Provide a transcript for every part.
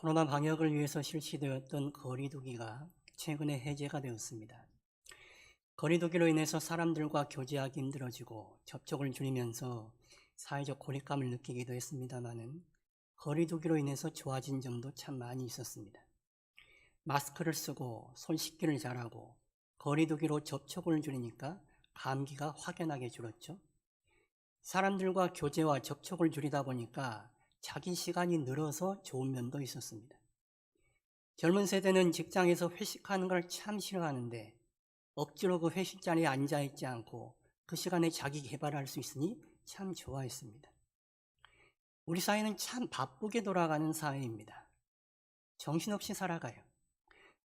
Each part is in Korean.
코로나 방역을 위해서 실시되었던 거리두기가 최근에 해제가 되었습니다. 거리두기로 인해서 사람들과 교제하기 힘들어지고 접촉을 줄이면서 사회적 고립감을 느끼기도 했습니다마는 거리두기로 인해서 좋아진 점도 참 많이 있었습니다. 마스크를 쓰고 손 씻기를 잘하고 거리두기로 접촉을 줄이니까 감기가 확연하게 줄었죠. 사람들과 교제와 접촉을 줄이다 보니까 자기 시간이 늘어서 좋은 면도 있었습니다. 젊은 세대는 직장에서 회식하는 걸 참 싫어하는데 억지로 그 회식 자리에 앉아있지 않고 그 시간에 자기 개발할 수 있으니 참 좋아했습니다. 우리 사회는 참 바쁘게 돌아가는 사회입니다. 정신없이 살아가요.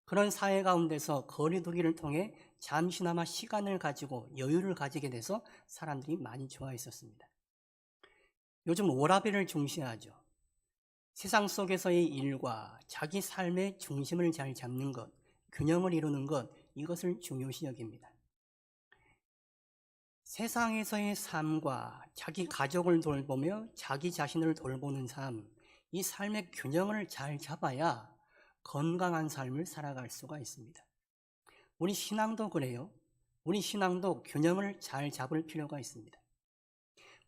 그런 사회 가운데서 거리두기를 통해 잠시나마 시간을 가지고 여유를 가지게 돼서 사람들이 많이 좋아했었습니다. 요즘 워라밸을 중시하죠. 세상 속에서의 일과 자기 삶의 중심을 잘 잡는 것, 균형을 이루는 것, 이것을 중요시 여깁니다. 세상에서의 삶과 자기 가족을 돌보며 자기 자신을 돌보는 삶, 이 삶의 균형을 잘 잡아야 건강한 삶을 살아갈 수가 있습니다. 우리 신앙도 그래요. 우리 신앙도 균형을 잘 잡을 필요가 있습니다.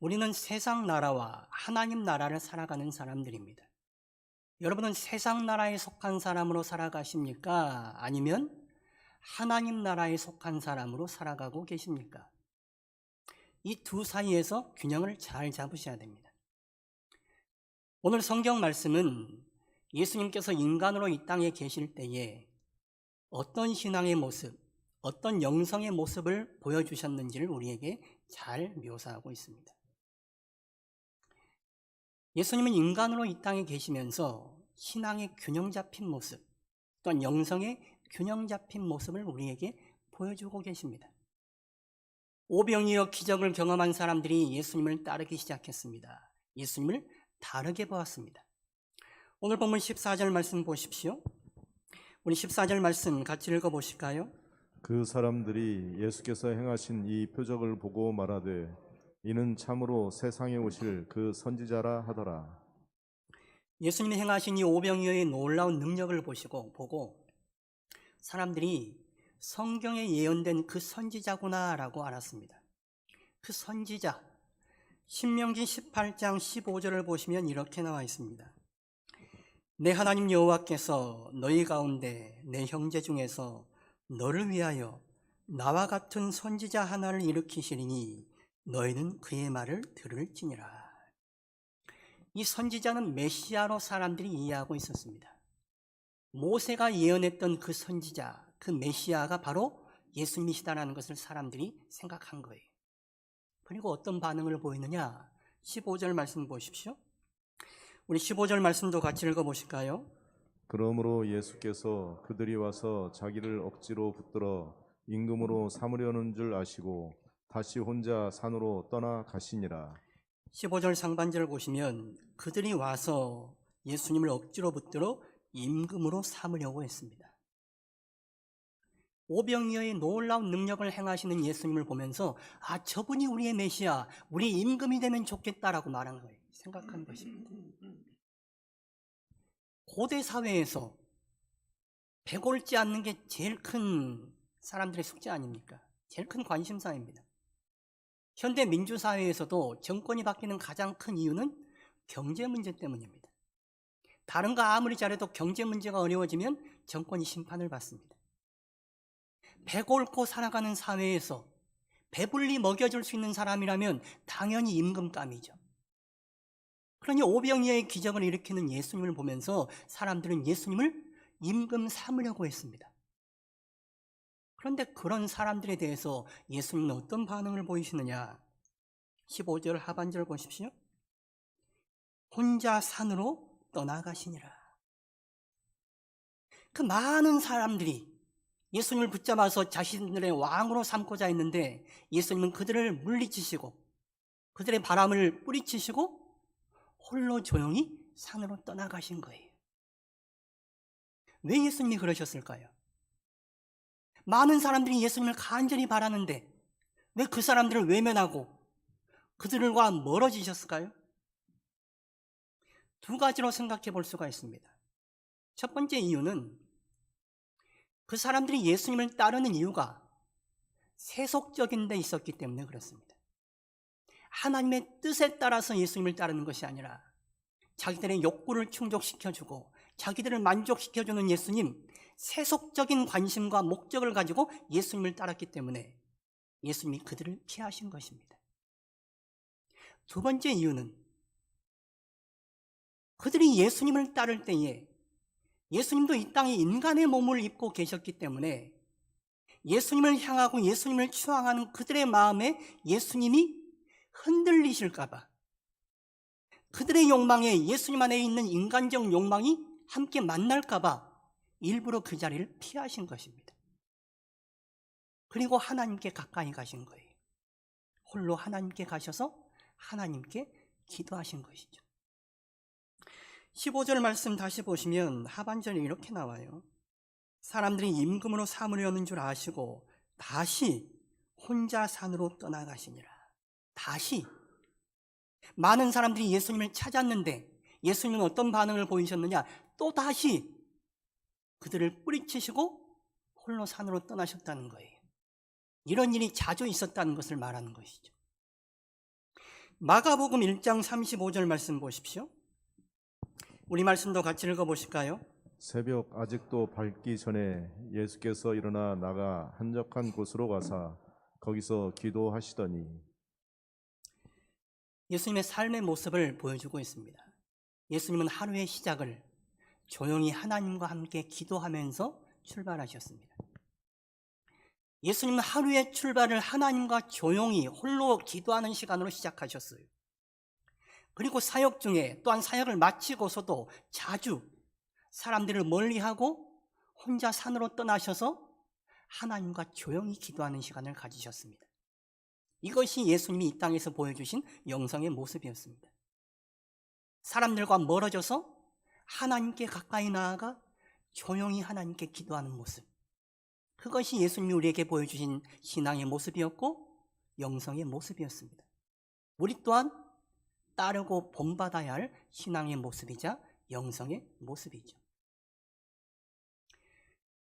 우리는 세상 나라와 하나님 나라를 살아가는 사람들입니다. 여러분은 세상 나라에 속한 사람으로 살아가십니까? 아니면 하나님 나라에 속한 사람으로 살아가고 계십니까? 이 두 사이에서 균형을 잘 잡으셔야 됩니다. 오늘 성경 말씀은 예수님께서 인간으로 이 땅에 계실 때에 어떤 신앙의 모습, 어떤 영성의 모습을 보여주셨는지를 우리에게 잘 묘사하고 있습니다. 예수님은 인간으로 이 땅에 계시면서 신앙의 균형 잡힌 모습, 또한 영성의 균형 잡힌 모습을 우리에게 보여주고 계십니다. 오병이어 기적을 경험한 사람들이 예수님을 따르기 시작했습니다. 예수님을 다르게 보았습니다. 오늘 본문 14절 말씀 보십시오. 우리 14절 말씀 같이 읽어보실까요? 그 사람들이 예수께서 행하신 이 표적을 보고 말하되 이는 참으로 세상에 오실 그 선지자라 하더라. 예수님이 행하신 이 오병이어의 놀라운 능력을 보고 사람들이 성경에 예언된 그 선지자구나라고 알았습니다. 그 선지자, 신명기 18장 15절을 보시면 이렇게 나와 있습니다. 내 하나님 여호와께서 너희 가운데 내 형제 중에서 너를 위하여 나와 같은 선지자 하나를 일으키시리니 너희는 그의 말을 들을지니라. 이 선지자는 메시아로 사람들이 이해하고 있었습니다. 모세가 예언했던 그 선지자, 그 메시아가 바로 예수님이시다라는 것을 사람들이 생각한 거예요. 그리고 어떤 반응을 보이느냐? 15절 말씀 보십시오. 우리 15절 말씀도 같이 읽어보실까요? 그러므로 예수께서 그들이 와서 자기를 억지로 붙들어 임금으로 삼으려는 줄 아시고 다시 혼자 산으로 떠나 가시니라. 15절 상반절을 보시면 그들이 와서 예수님을 억지로 붙들어 임금으로 삼으려고 했습니다. 오병이어의 놀라운 능력을 행하시는 예수님을 보면서 저분이 우리의 메시아, 우리 임금이 되면 좋겠다라고 말한 거예요. 생각한 것입니다. 고대 사회에서 배골지 않는 게 제일 큰 사람들의 숙제 아닙니까? 제일 큰 관심사입니다. 현대 민주사회에서도 정권이 바뀌는 가장 큰 이유는 경제 문제 때문입니다. 다른 거 아무리 잘해도 경제 문제가 어려워지면 정권이 심판을 받습니다. 배고프고 살아가는 사회에서 배불리 먹여줄 수 있는 사람이라면 당연히 임금감이죠. 그러니 오병이어의 기적을 일으키는 예수님을 보면서 사람들은 예수님을 임금 삼으려고 했습니다. 그런데 그런 사람들에 대해서 예수님은 어떤 반응을 보이시느냐? 15절 하반절 보십시오. 혼자 산으로 떠나가시니라. 그 많은 사람들이 예수님을 붙잡아서 자신들의 왕으로 삼고자 했는데 예수님은 그들을 물리치시고 그들의 바람을 뿌리치시고 홀로 조용히 산으로 떠나가신 거예요. 왜 예수님이 그러셨을까요? 많은 사람들이 예수님을 간절히 바라는데 왜 그 사람들을 외면하고 그들과 멀어지셨을까요? 두 가지로 생각해 볼 수가 있습니다. 첫 번째 이유는 그 사람들이 예수님을 따르는 이유가 세속적인 데 있었기 때문에 그렇습니다. 하나님의 뜻에 따라서 예수님을 따르는 것이 아니라 자기들의 욕구를 충족시켜주고 자기들을 만족시켜주는 예수님, 세속적인 관심과 목적을 가지고 예수님을 따랐기 때문에 예수님이 그들을 피하신 것입니다. 두 번째 이유는 그들이 예수님을 따를 때에 예수님도 이 땅에 인간의 몸을 입고 계셨기 때문에 예수님을 향하고 예수님을 추앙하는 그들의 마음에 예수님이 흔들리실까 봐, 그들의 욕망에 예수님 안에 있는 인간적 욕망이 함께 만날까 봐 일부러 그 자리를 피하신 것입니다. 그리고 하나님께 가까이 가신 거예요. 홀로 하나님께 가셔서 하나님께 기도하신 것이죠. 15절 말씀 다시 보시면 하반절에 이렇게 나와요. 사람들이 임금으로 삼으려는 줄 아시고 다시 혼자 산으로 떠나가시니라. 다시. 많은 사람들이 예수님을 찾았는데 예수님은 어떤 반응을 보이셨느냐? 또 다시 그들을 뿌리치시고 홀로 산으로 떠나셨다는 거예요. 이런 일이 자주 있었다는 것을 말하는 것이죠. 마가복음 1장 35절 말씀 보십시오. 우리 말씀도 같이 읽어보실까요? 새벽 아직도 밝기 전에 예수께서 일어나 나가 한적한 곳으로 가사 거기서 기도하시더니. 예수님의 삶의 모습을 보여주고 있습니다. 예수님은 하루의 시작을 조용히 하나님과 함께 기도하면서 출발하셨습니다. 예수님은 하루의 출발을 하나님과 조용히 홀로 기도하는 시간으로 시작하셨어요. 그리고 사역 중에 또한 사역을 마치고서도 자주 사람들을 멀리하고 혼자 산으로 떠나셔서 하나님과 조용히 기도하는 시간을 가지셨습니다. 이것이 예수님이 이 땅에서 보여주신 영성의 모습이었습니다. 사람들과 멀어져서 하나님께 가까이 나아가 조용히 하나님께 기도하는 모습, 그것이 예수님이 우리에게 보여주신 신앙의 모습이었고 영성의 모습이었습니다. 우리 또한 따르고 본받아야 할 신앙의 모습이자 영성의 모습이죠.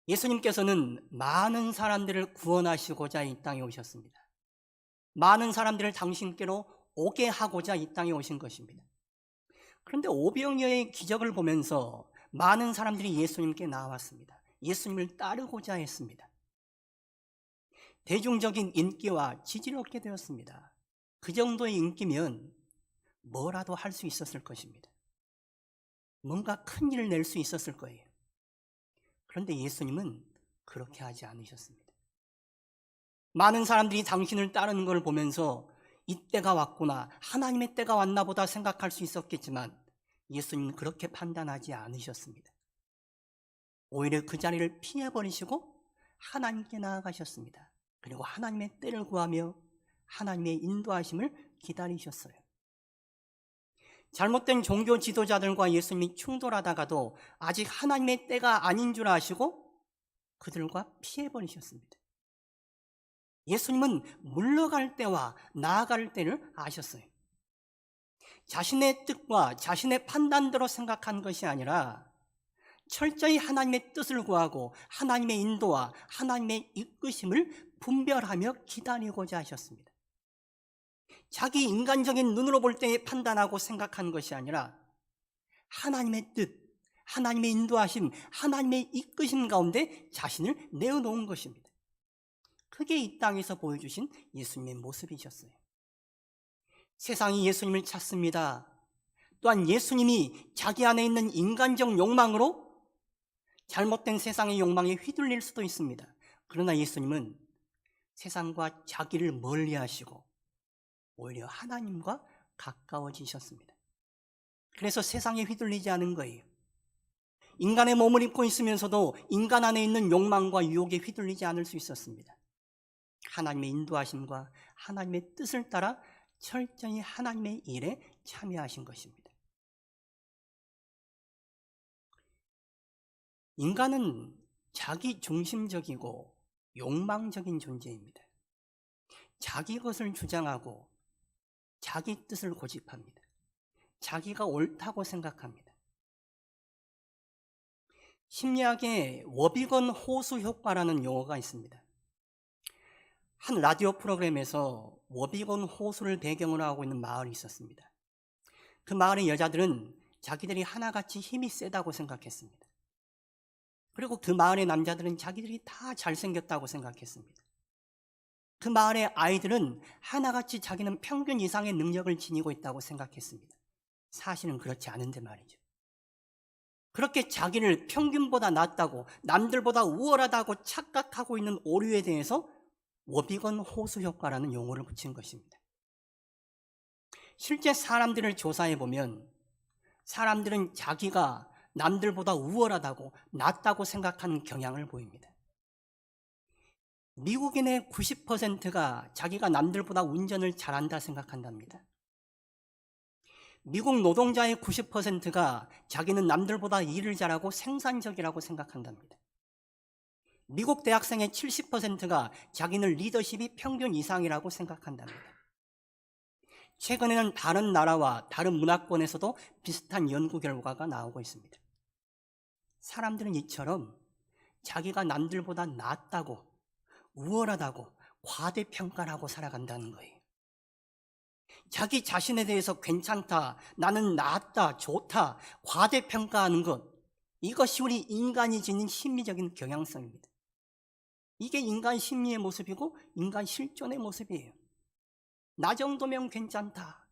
예수님께서는 많은 사람들을 구원하시고자 이 땅에 오셨습니다. 많은 사람들을 당신께로 오게 하고자 이 땅에 오신 것입니다. 그런데 오병이어의 기적을 보면서 많은 사람들이 예수님께 나왔습니다. 예수님을 따르고자 했습니다. 대중적인 인기와 지지를 얻게 되었습니다. 그 정도의 인기면 뭐라도 할 수 있었을 것입니다. 뭔가 큰 일을 낼 수 있었을 거예요. 그런데 예수님은 그렇게 하지 않으셨습니다. 많은 사람들이 당신을 따르는 걸 보면서 이때가 왔구나, 하나님의 때가 왔나 보다 생각할 수 있었겠지만 예수님은 그렇게 판단하지 않으셨습니다. 오히려 그 자리를 피해버리시고 하나님께 나아가셨습니다. 그리고 하나님의 때를 구하며 하나님의 인도하심을 기다리셨어요. 잘못된 종교 지도자들과 예수님이 충돌하다가도 아직 하나님의 때가 아닌 줄 아시고 그들과 피해버리셨습니다. 예수님은 물러갈 때와 나아갈 때를 아셨어요. 자신의 뜻과 자신의 판단대로 생각한 것이 아니라 철저히 하나님의 뜻을 구하고 하나님의 인도와 하나님의 이끄심을 분별하며 기다리고자 하셨습니다. 자기 인간적인 눈으로 볼 때 판단하고 생각한 것이 아니라 하나님의 뜻, 하나님의 인도하심, 하나님의 이끄심 가운데 자신을 내어놓은 것입니다. 그게 이 땅에서 보여주신 예수님의 모습이셨어요. 세상이 예수님을 찾습니다. 또한 예수님이 자기 안에 있는 인간적 욕망으로 잘못된 세상의 욕망에 휘둘릴 수도 있습니다. 그러나 예수님은 세상과 자기를 멀리하시고 오히려 하나님과 가까워지셨습니다. 그래서 세상에 휘둘리지 않은 거예요. 인간의 몸을 입고 있으면서도 인간 안에 있는 욕망과 유혹에 휘둘리지 않을 수 있었습니다. 하나님의 인도하심과 하나님의 뜻을 따라 철저히 하나님의 일에 참여하신 것입니다. 인간은 자기 중심적이고 욕망적인 존재입니다. 자기 것을 주장하고 자기 뜻을 고집합니다. 자기가 옳다고 생각합니다. 심리학에 워비건 호수 효과라는 용어가 있습니다. 한 라디오 프로그램에서 워비건 호수를 배경으로 하고 있는 마을이 있었습니다. 그 마을의 여자들은 자기들이 하나같이 힘이 세다고 생각했습니다. 그리고 그 마을의 남자들은 자기들이 다 잘생겼다고 생각했습니다. 그 마을의 아이들은 하나같이 자기는 평균 이상의 능력을 지니고 있다고 생각했습니다. 사실은 그렇지 않은데 말이죠. 그렇게 자기를 평균보다 낫다고, 남들보다 우월하다고 착각하고 있는 오류에 대해서 워비건 호수 효과라는 용어를 붙인 것입니다. 실제 사람들을 조사해 보면 사람들은 자기가 남들보다 우월하다고, 낫다고 생각하는 경향을 보입니다. 미국인의 90%가 자기가 남들보다 운전을 잘한다 생각한답니다. 미국 노동자의 90%가 자기는 남들보다 일을 잘하고 생산적이라고 생각한답니다. 미국 대학생의 70%가 자기는 리더십이 평균 이상이라고 생각한답니다. 최근에는 다른 나라와 다른 문화권에서도 비슷한 연구 결과가 나오고 있습니다. 사람들은 이처럼 자기가 남들보다 낫다고, 우월하다고 과대평가를 하고 살아간다는 거예요. 자기 자신에 대해서 괜찮다, 나는 낫다, 좋다, 과대평가하는 것, 이것이 우리 인간이 지닌 심리적인 경향성입니다. 이게 인간 심리의 모습이고 인간 실존의 모습이에요. 나 정도면 괜찮다,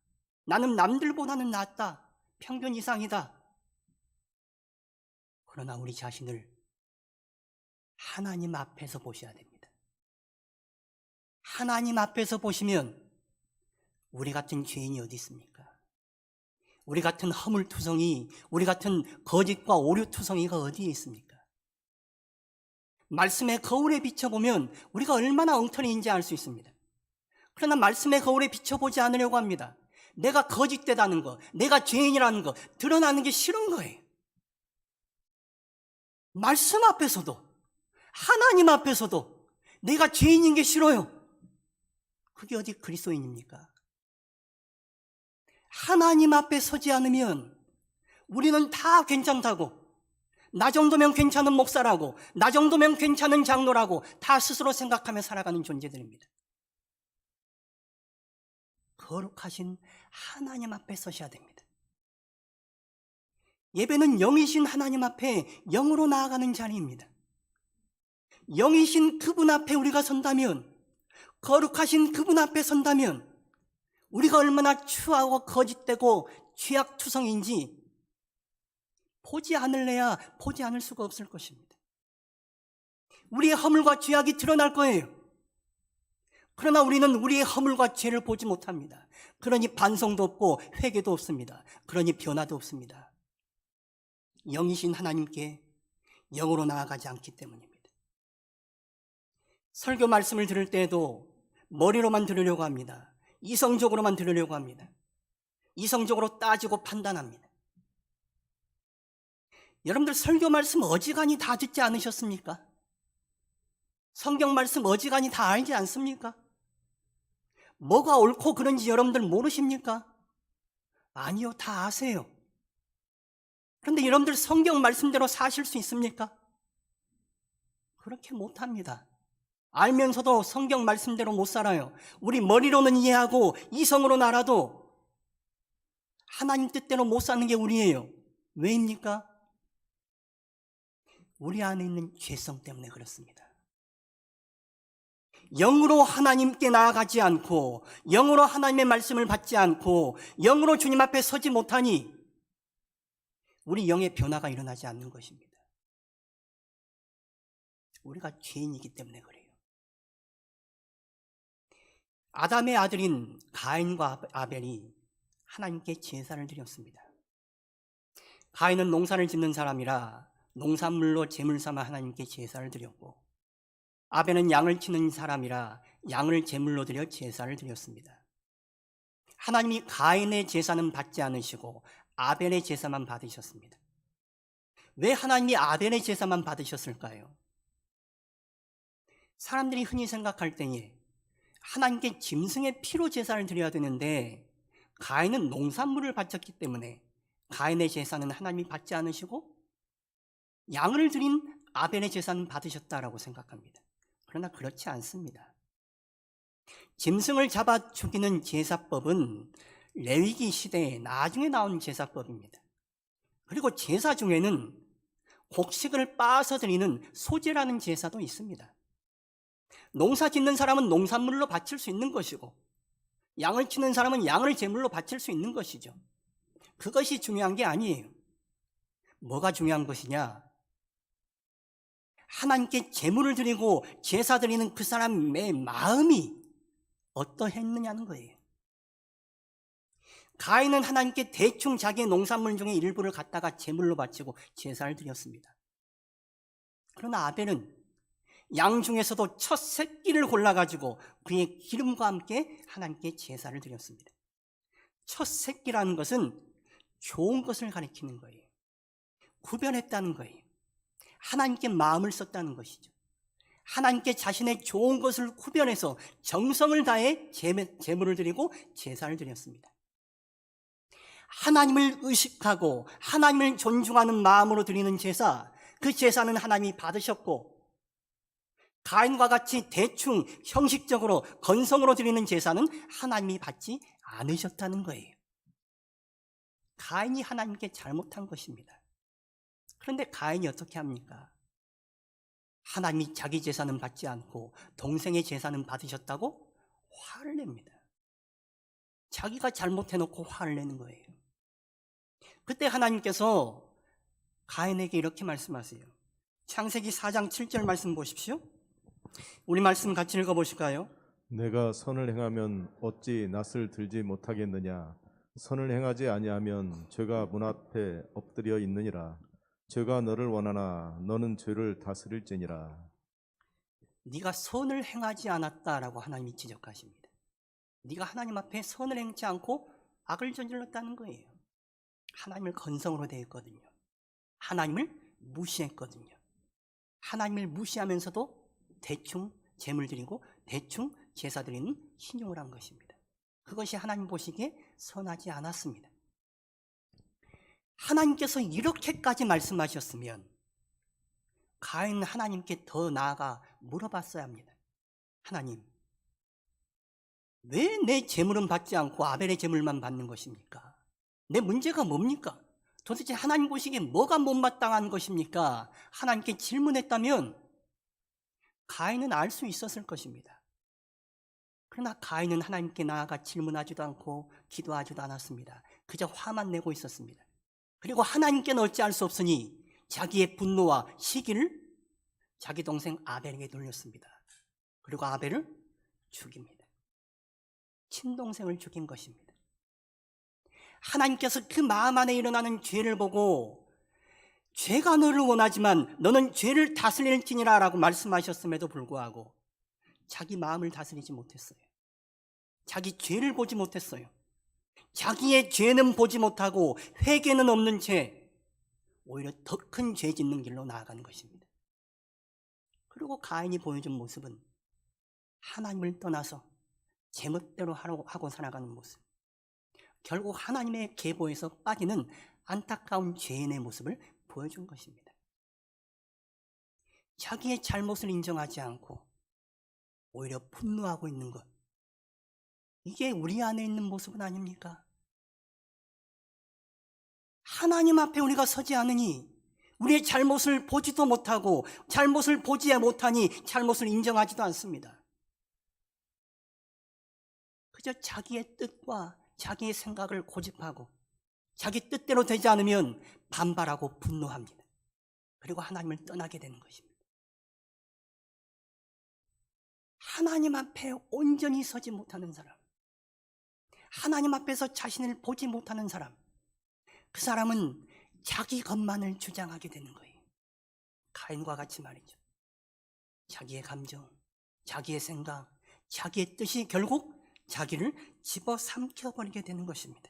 나는 남들보다는 낫다, 평균 이상이다. 그러나 우리 자신을 하나님 앞에서 보셔야 됩니다. 하나님 앞에서 보시면 우리 같은 죄인이 어디 있습니까? 우리 같은 허물투성이, 우리 같은 거짓과 오류투성이가 어디에 있습니까? 말씀의 거울에 비춰보면 우리가 얼마나 엉터리인지 알 수 있습니다. 그러나 말씀의 거울에 비춰보지 않으려고 합니다. 내가 거짓되다는 거, 내가 죄인이라는 거 드러나는 게 싫은 거예요. 말씀 앞에서도, 하나님 앞에서도 내가 죄인인 게 싫어요. 그게 어디 그리스도인입니까? 하나님 앞에 서지 않으면 우리는 다 괜찮다고, 나 정도면 괜찮은 목사라고, 나 정도면 괜찮은 장로라고 다 스스로 생각하며 살아가는 존재들입니다. 거룩하신 하나님 앞에 서셔야 됩니다. 예배는 영이신 하나님 앞에 영으로 나아가는 자리입니다. 영이신 그분 앞에 우리가 선다면, 거룩하신 그분 앞에 선다면 우리가 얼마나 추하고 거짓되고 죄악투성인지 보지 않을래야 보지 않을 수가 없을 것입니다. 우리의 허물과 죄악이 드러날 거예요. 그러나 우리는 우리의 허물과 죄를 보지 못합니다. 그러니 반성도 없고 회개도 없습니다. 그러니 변화도 없습니다. 영이신 하나님께 영으로 나아가지 않기 때문입니다. 설교 말씀을 들을 때에도 머리로만 들으려고 합니다. 이성적으로만 들으려고 합니다. 이성적으로 따지고 판단합니다. 여러분들 설교 말씀 어지간히 다 듣지 않으셨습니까? 성경 말씀 어지간히 다 알지 않습니까? 뭐가 옳고 그른지 여러분들 모르십니까? 아니요, 다 아세요. 그런데 여러분들 성경 말씀대로 사실 수 있습니까? 그렇게 못합니다. 알면서도 성경 말씀대로 못 살아요. 우리 머리로는 이해하고 이성으로 알아도 하나님 뜻대로 못 사는 게 우리예요. 왜입니까? 우리 안에 있는 죄성 때문에 그렇습니다. 영으로 하나님께 나아가지 않고, 영으로 하나님의 말씀을 받지 않고, 영으로 주님 앞에 서지 못하니 우리 영의 변화가 일어나지 않는 것입니다. 우리가 죄인이기 때문에 그래요. 아담의 아들인 가인과 아벨이 하나님께 제사를 드렸습니다. 가인은 농사를 짓는 사람이라 농산물로 제물 삼아 하나님께 제사를 드렸고, 아벨은 양을 치는 사람이라 양을 제물로 드려 제사를 드렸습니다. 하나님이 가인의 제사는 받지 않으시고 아벨의 제사만 받으셨습니다. 왜 하나님이 아벨의 제사만 받으셨을까요? 사람들이 흔히 생각할 때에 하나님께 짐승의 피로 제사를 드려야 되는데 가인은 농산물을 바쳤기 때문에 가인의 제사는 하나님이 받지 않으시고 양을 드린 아벨의 제사는 받으셨다라고 생각합니다. 그러나 그렇지 않습니다. 짐승을 잡아 죽이는 제사법은 레위기 시대에 나중에 나온 제사법입니다. 그리고 제사 중에는 곡식을 빻아서 드리는 소제라는 제사도 있습니다. 농사 짓는 사람은 농산물로 바칠 수 있는 것이고, 양을 치는 사람은 양을 제물로 바칠 수 있는 것이죠. 그것이 중요한 게 아니에요. 뭐가 중요한 것이냐? 하나님께 제물을 드리고 제사 드리는 그 사람의 마음이 어떠했느냐는 거예요. 가인은 하나님께 대충 자기의 농산물 중에 일부를 갖다가 제물로 바치고 제사를 드렸습니다. 그러나 아벨은 양 중에서도 첫 새끼를 골라가지고 그의 기름과 함께 하나님께 제사를 드렸습니다. 첫 새끼라는 것은 좋은 것을 가리키는 거예요. 구별했다는 거예요. 하나님께 마음을 썼다는 것이죠. 하나님께 자신의 좋은 것을 구별해서 정성을 다해 제물을 드리고 제사를 드렸습니다. 하나님을 의식하고 하나님을 존중하는 마음으로 드리는 제사, 그 제사는 하나님이 받으셨고, 가인과 같이 대충 형식적으로 건성으로 드리는 제사는 하나님이 받지 않으셨다는 거예요. 가인이 하나님께 잘못한 것입니다. 그런데 가인이 어떻게 합니까? 하나님이 자기 제사는 받지 않고 동생의 제사는 받으셨다고 화를 냅니다. 자기가 잘못해놓고 화를 내는 거예요. 그때 하나님께서 가인에게 이렇게 말씀하세요. 창세기 4장 7절 말씀 보십시오. 우리 말씀 같이 읽어보실까요? 내가 선을 행하면 어찌 낯을 들지 못하겠느냐? 선을 행하지 아니하면 죄가 문 앞에 엎드려 있느니라. 죄가 너를 원하나 너는 죄를 다스릴지니라. 네가 선을 행하지 않았다라고 하나님이 지적하십니다. 네가 하나님 앞에 선을 행치 않고 악을 저질렀다는 거예요. 하나님을 건성으로 대했거든요. 하나님을 무시했거든요. 하나님을 무시하면서도 대충 제물 드리고 대충 제사 드리는 신용을 한 것입니다. 그것이 하나님 보시기에 선하지 않았습니다. 하나님께서 이렇게까지 말씀하셨으면 가인은 하나님께 더 나아가 물어봤어야 합니다. 하나님, 왜 내 제물은 받지 않고 아벨의 제물만 받는 것입니까? 내 문제가 뭡니까? 도대체 하나님 보시기에 뭐가 못마땅한 것입니까? 하나님께 질문했다면 가인은 알 수 있었을 것입니다. 그러나 가인은 하나님께 나아가 질문하지도 않고 기도하지도 않았습니다. 그저 화만 내고 있었습니다. 그리고 하나님께는 어찌할 수 없으니 자기의 분노와 시기를 자기 동생 아벨에게 돌렸습니다. 그리고 아벨을 죽입니다. 친동생을 죽인 것입니다. 하나님께서 그 마음 안에 일어나는 죄를 보고 죄가 너를 원하지만 너는 죄를 다스릴지니라 라고 말씀하셨음에도 불구하고 자기 마음을 다스리지 못했어요. 자기 죄를 보지 못했어요. 자기의 죄는 보지 못하고 회개는 없는 채 오히려 더 큰 죄 짓는 길로 나아가는 것입니다. 그리고 가인이 보여준 모습은 하나님을 떠나서 제멋대로 하고 살아가는 모습, 결국 하나님의 계보에서 빠지는 안타까운 죄인의 모습을 보여준 것입니다. 자기의 잘못을 인정하지 않고 오히려 분노하고 있는 것, 이게 우리 안에 있는 모습은 아닙니까? 하나님 앞에 우리가 서지 않으니 우리의 잘못을 보지도 못하고 잘못을 보지 못하니 잘못을 인정하지도 않습니다. 그저 자기의 뜻과 자기의 생각을 고집하고 자기 뜻대로 되지 않으면 반발하고 분노합니다. 그리고 하나님을 떠나게 되는 것입니다. 하나님 앞에 온전히 서지 못하는 사람, 하나님 앞에서 자신을 보지 못하는 사람, 그 사람은 자기 것만을 주장하게 되는 거예요. 가인과 같이 말이죠. 자기의 감정, 자기의 생각, 자기의 뜻이 결국 자기를 집어삼켜버리게 되는 것입니다.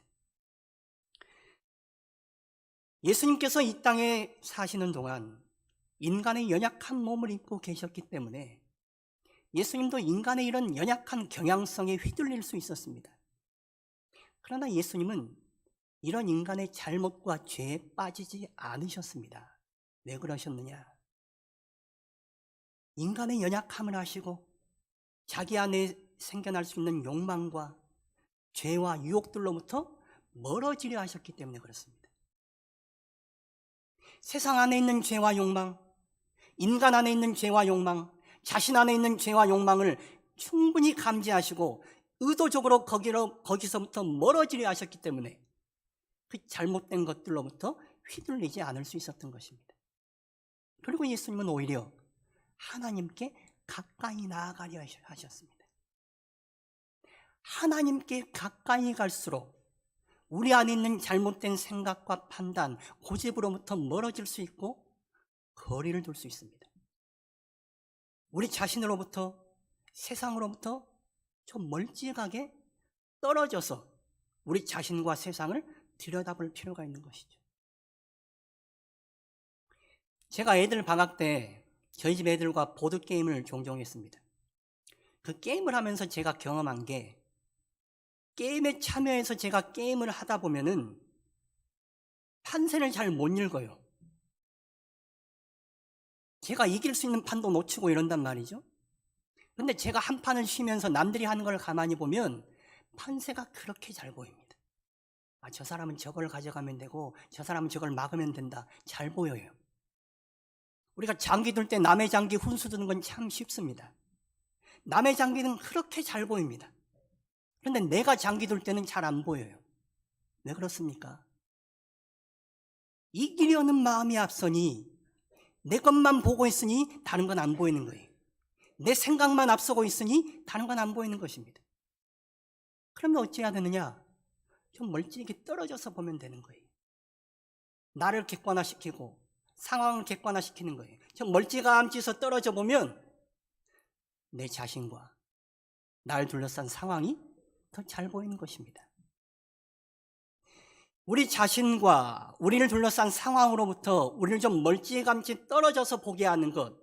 예수님께서 이 땅에 사시는 동안 인간의 연약한 몸을 입고 계셨기 때문에 예수님도 인간의 이런 연약한 경향성에 휘둘릴 수 있었습니다. 그러나 예수님은 이런 인간의 잘못과 죄에 빠지지 않으셨습니다. 왜 그러셨느냐? 인간의 연약함을 아시고 자기 안에 생겨날 수 있는 욕망과 죄와 유혹들로부터 멀어지려 하셨기 때문에 그렇습니다. 세상 안에 있는 죄와 욕망, 인간 안에 있는 죄와 욕망, 자신 안에 있는 죄와 욕망을 충분히 감지하시고 의도적으로 거기서부터 멀어지려 하셨기 때문에 그 잘못된 것들로부터 휘둘리지 않을 수 있었던 것입니다. 그리고 예수님은 오히려 하나님께 가까이 나아가려 하셨습니다. 하나님께 가까이 갈수록 우리 안에 있는 잘못된 생각과 판단, 고집으로부터 멀어질 수 있고 거리를 둘 수 있습니다. 우리 자신으로부터, 세상으로부터 좀 멀찍하게 떨어져서 우리 자신과 세상을 들여다볼 필요가 있는 것이죠. 제가 애들 방학 때 저희 집 애들과 보드게임을 종종 했습니다. 그 게임을 하면서 제가 경험한 게, 게임에 참여해서 제가 게임을 하다 보면은 판세를 잘 못 읽어요. 제가 이길 수 있는 판도 놓치고 이런단 말이죠. 근데 제가 한 판을 쉬면서 남들이 하는 걸 가만히 보면 판세가 그렇게 잘 보입니다. 아, 저 사람은 저걸 가져가면 되고 저 사람은 저걸 막으면 된다. 잘 보여요. 우리가 장기 둘 때 남의 장기 훈수 두는 건 참 쉽습니다. 남의 장기는 그렇게 잘 보입니다. 그런데 내가 장기 둘 때는 잘 안 보여요. 왜 그렇습니까? 이기려는 마음이 앞서니 내 것만 보고 있으니 다른 건 안 보이는 거예요. 내 생각만 앞서고 있으니 다른 건 안 보이는 것입니다. 그러면 어찌해야 되느냐? 좀 멀찍이 떨어져서 보면 되는 거예요. 나를 객관화시키고 상황을 객관화시키는 거예요. 좀 멀찌감치서 떨어져 보면 내 자신과 날 둘러싼 상황이 더 잘 보이는 것입니다. 우리 자신과 우리를 둘러싼 상황으로부터 우리를 좀 멀찌감치 떨어져서 보게 하는 것,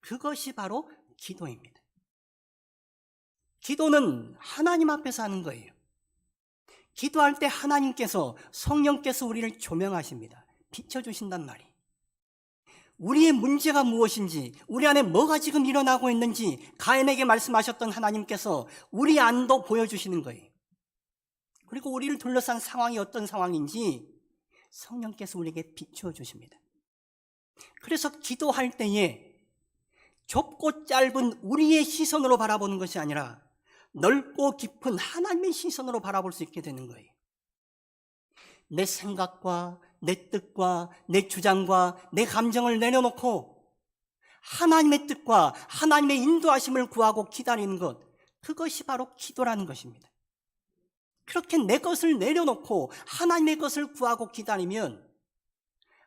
그것이 바로 기도입니다. 기도는 하나님 앞에서 하는 거예요. 기도할 때 하나님께서, 성령께서 우리를 조명하십니다. 비춰주신단 말이에요. 우리의 문제가 무엇인지, 우리 안에 뭐가 지금 일어나고 있는지 가인에게 말씀하셨던 하나님께서 우리 안도 보여주시는 거예요. 그리고 우리를 둘러싼 상황이 어떤 상황인지 성령께서 우리에게 비춰주십니다. 그래서 기도할 때에 좁고 짧은 우리의 시선으로 바라보는 것이 아니라 넓고 깊은 하나님의 시선으로 바라볼 수 있게 되는 거예요. 내 생각과 내 뜻과 내 주장과 내 감정을 내려놓고 하나님의 뜻과 하나님의 인도하심을 구하고 기다리는 것, 그것이 바로 기도라는 것입니다. 그렇게 내 것을 내려놓고 하나님의 것을 구하고 기다리면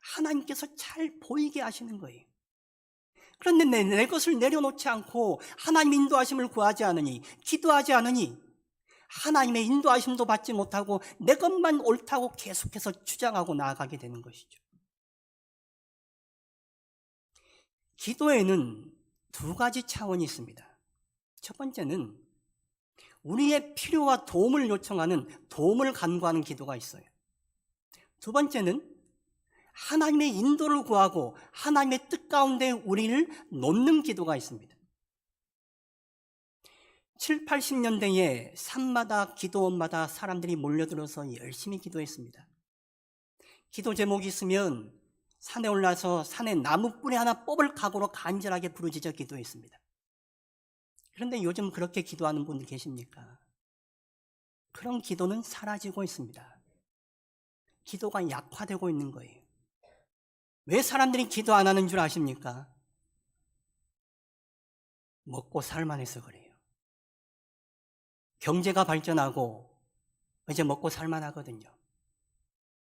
하나님께서 잘 보이게 하시는 거예요. 그런데 내 것을 내려놓지 않고 하나님 인도하심을 구하지 않으니, 기도하지 않으니 하나님의 인도하심도 받지 못하고 내 것만 옳다고 계속해서 주장하고 나아가게 되는 것이죠. 기도에는 두 가지 차원이 있습니다. 첫 번째는 우리의 필요와 도움을 요청하는, 도움을 간구하는 기도가 있어요. 두 번째는 하나님의 인도를 구하고 하나님의 뜻 가운데 우리를 놓는 기도가 있습니다. 7, 80년대에 산마다 기도원마다 사람들이 몰려들어서 열심히 기도했습니다. 기도 제목이 있으면 산에 올라서 산에 나무 뿌리 하나 뽑을 각오로 간절하게 부르짖어 기도했습니다. 그런데 요즘 그렇게 기도하는 분들 계십니까? 그런 기도는 사라지고 있습니다. 기도가 약화되고 있는 거예요. 왜 사람들이 기도 안 하는 줄 아십니까? 먹고 살만해서 그래요. 경제가 발전하고 이제 먹고 살만하거든요.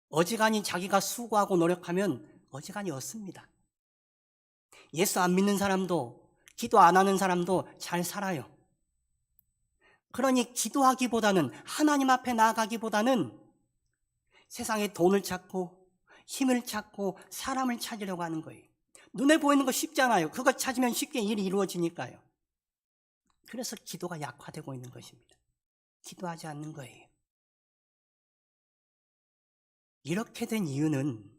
어지간히 자기가 수고하고 노력하면 어지간히 얻습니다. 예수 안 믿는 사람도, 기도 안 하는 사람도 잘 살아요. 그러니 기도하기보다는, 하나님 앞에 나아가기보다는 세상에 돈을 찾고 힘을 찾고 사람을 찾으려고 하는 거예요. 눈에 보이는 거 쉽잖아요. 그거 찾으면 쉽게 일이 이루어지니까요. 그래서 기도가 약화되고 있는 것입니다. 기도하지 않는 거예요. 이렇게 된 이유는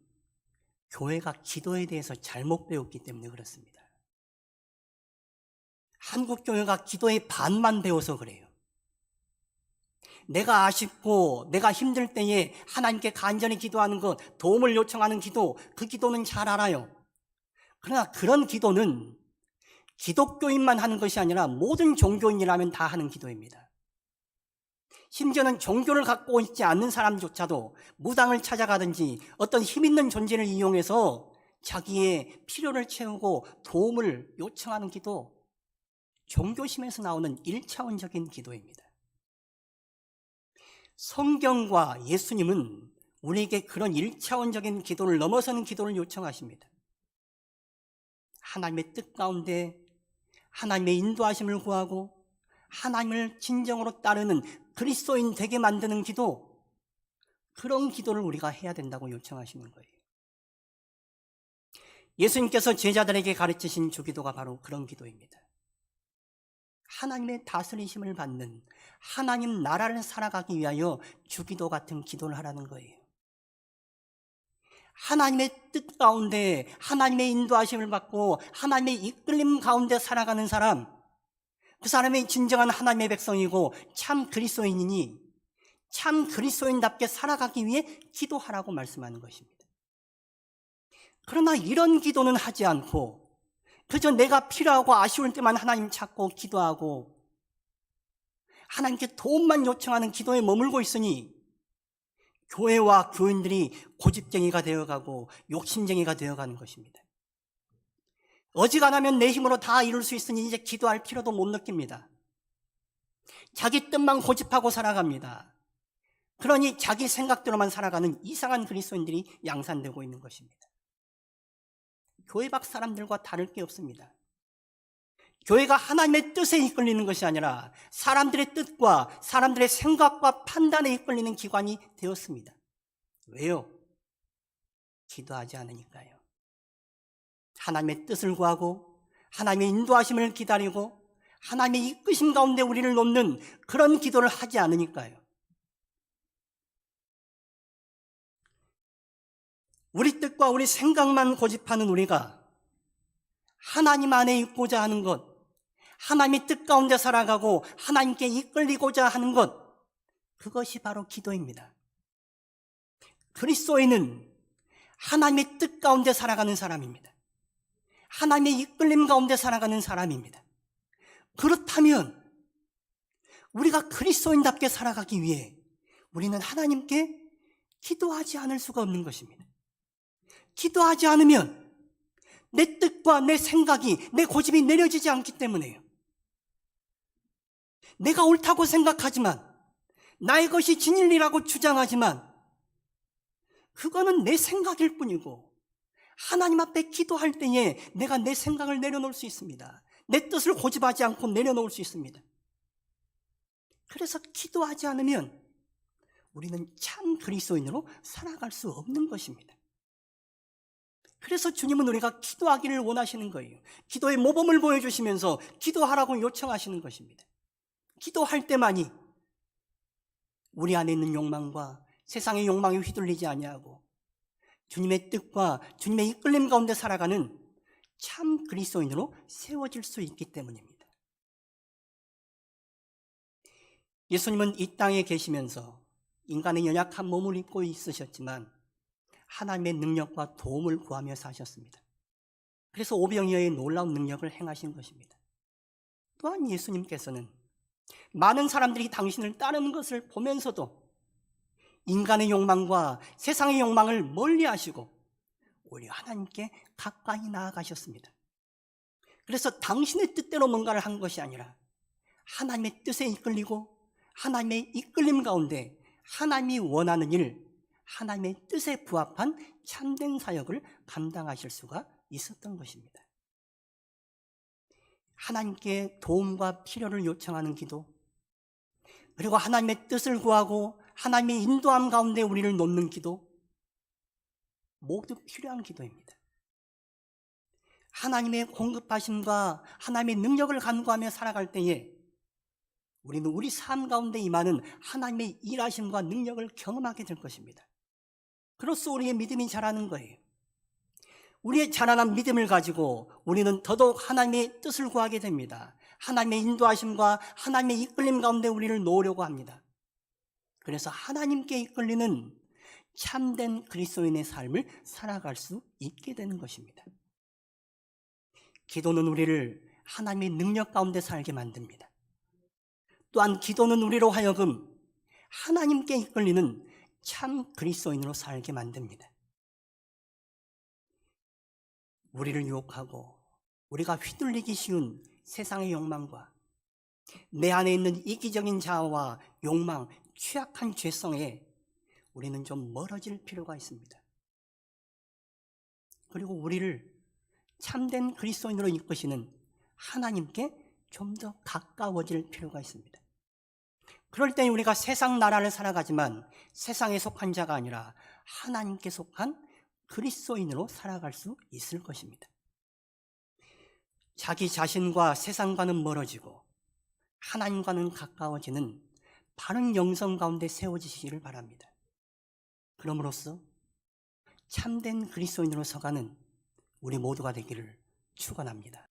교회가 기도에 대해서 잘못 배웠기 때문에 그렇습니다. 한국 교회가 기도의 반만 배워서 그래요. 내가 아쉽고 내가 힘들 때에 하나님께 간절히 기도하는 것, 도움을 요청하는 기도, 그 기도는 잘 알아요. 그러나 그런 기도는 기독교인만 하는 것이 아니라 모든 종교인이라면 다 하는 기도입니다. 심지어는 종교를 갖고 있지 않는 사람조차도 무당을 찾아가든지 어떤 힘 있는 존재를 이용해서 자기의 필요를 채우고 도움을 요청하는 기도, 종교심에서 나오는 1차원적인 기도입니다. 성경과 예수님은 우리에게 그런 1차원적인 기도를 넘어서는 기도를 요청하십니다. 하나님의 뜻 가운데 하나님의 인도하심을 구하고 하나님을 진정으로 따르는 그리스도인 되게 만드는 기도, 그런 기도를 우리가 해야 된다고 요청하시는 거예요. 예수님께서 제자들에게 가르치신 주기도가 바로 그런 기도입니다. 하나님의 다스리심을 받는 하나님 나라를 살아가기 위하여 주기도 같은 기도를 하라는 거예요. 하나님의 뜻 가운데 하나님의 인도하심을 받고 하나님의 이끌림 가운데 살아가는 사람, 그 사람이 진정한 하나님의 백성이고 참 그리스도인이니 참 그리스도인답게 살아가기 위해 기도하라고 말씀하는 것입니다. 그러나 이런 기도는 하지 않고 그저 내가 필요하고 아쉬울 때만 하나님 찾고 기도하고 하나님께 도움만 요청하는 기도에 머물고 있으니 교회와 교인들이 고집쟁이가 되어가고 욕심쟁이가 되어가는 것입니다. 어지간하면 내 힘으로 다 이룰 수 있으니 이제 기도할 필요도 못 느낍니다. 자기 뜻만 고집하고 살아갑니다. 그러니 자기 생각대로만 살아가는 이상한 그리스도인들이 양산되고 있는 것입니다. 교회 밖 사람들과 다를 게 없습니다. 교회가 하나님의 뜻에 이끌리는 것이 아니라 사람들의 뜻과 사람들의 생각과 판단에 이끌리는 기관이 되었습니다. 왜요? 기도하지 않으니까요. 하나님의 뜻을 구하고 하나님의 인도하심을 기다리고 하나님의 이끄심 가운데 우리를 놓는 그런 기도를 하지 않으니까요. 우리 뜻과 우리 생각만 고집하는 우리가 하나님 안에 있고자 하는 것, 하나님의 뜻 가운데 살아가고 하나님께 이끌리고자 하는 것, 그것이 바로 기도입니다. 그리스도인은 하나님의 뜻 가운데 살아가는 사람입니다. 하나님의 이끌림 가운데 살아가는 사람입니다. 그렇다면 우리가 그리스도인답게 살아가기 위해 우리는 하나님께 기도하지 않을 수가 없는 것입니다. 기도하지 않으면 내 뜻과 내 생각이, 내 고집이 내려지지 않기 때문에요. 내가 옳다고 생각하지만, 나의 것이 진리라고 주장하지만 그거는 내 생각일 뿐이고 하나님 앞에 기도할 때에 내가 내 생각을 내려놓을 수 있습니다. 내 뜻을 고집하지 않고 내려놓을 수 있습니다. 그래서 기도하지 않으면 우리는 참 그리스도인으로 살아갈 수 없는 것입니다. 그래서 주님은 우리가 기도하기를 원하시는 거예요. 기도의 모범을 보여주시면서 기도하라고 요청하시는 것입니다. 기도할 때만이 우리 안에 있는 욕망과 세상의 욕망에 휘둘리지 아니하고 주님의 뜻과 주님의 이끌림 가운데 살아가는 참 그리스도인으로 세워질 수 있기 때문입니다. 예수님은 이 땅에 계시면서 인간의 연약한 몸을 입고 있으셨지만 하나님의 능력과 도움을 구하며 사셨습니다. 그래서 오병이어의 놀라운 능력을 행하신 것입니다. 또한 예수님께서는 많은 사람들이 당신을 따르는 것을 보면서도 인간의 욕망과 세상의 욕망을 멀리하시고 오히려 하나님께 가까이 나아가셨습니다. 그래서 당신의 뜻대로 뭔가를 한 것이 아니라 하나님의 뜻에 이끌리고 하나님의 이끌림 가운데 하나님이 원하는 일, 하나님의 뜻에 부합한 참된 사역을 감당하실 수가 있었던 것입니다. 하나님께 도움과 필요를 요청하는 기도, 그리고 하나님의 뜻을 구하고 하나님의 인도함 가운데 우리를 놓는 기도, 모두 필요한 기도입니다. 하나님의 공급하심과 하나님의 능력을 간구하며 살아갈 때에 우리는 우리 삶 가운데 임하는 하나님의 일하심과 능력을 경험하게 될 것입니다. 그로써 우리의 믿음이 자라는 거예요. 우리의 자라난 믿음을 가지고 우리는 더더욱 하나님의 뜻을 구하게 됩니다. 하나님의 인도하심과 하나님의 이끌림 가운데 우리를 놓으려고 합니다. 그래서 하나님께 이끌리는 참된 그리스도인의 삶을 살아갈 수 있게 되는 것입니다. 기도는 우리를 하나님의 능력 가운데 살게 만듭니다. 또한 기도는 우리로 하여금 하나님께 이끌리는 참 그리스도인으로 살게 만듭니다. 우리를 유혹하고 우리가 휘둘리기 쉬운 세상의 욕망과 내 안에 있는 이기적인 자아와 욕망, 취약한 죄성에 우리는 좀 멀어질 필요가 있습니다. 그리고 우리를 참된 그리스도인으로 이끄시는 하나님께 좀 더 가까워질 필요가 있습니다. 그럴 때 우리가 세상 나라를 살아가지만 세상에 속한 자가 아니라 하나님께 속한 그리스도인으로 살아갈 수 있을 것입니다. 자기 자신과 세상과는 멀어지고 하나님과는 가까워지는 바른 영성 가운데 세워지시기를 바랍니다. 그럼으로써 참된 그리스도인으로 서가는 우리 모두가 되기를 축원합니다.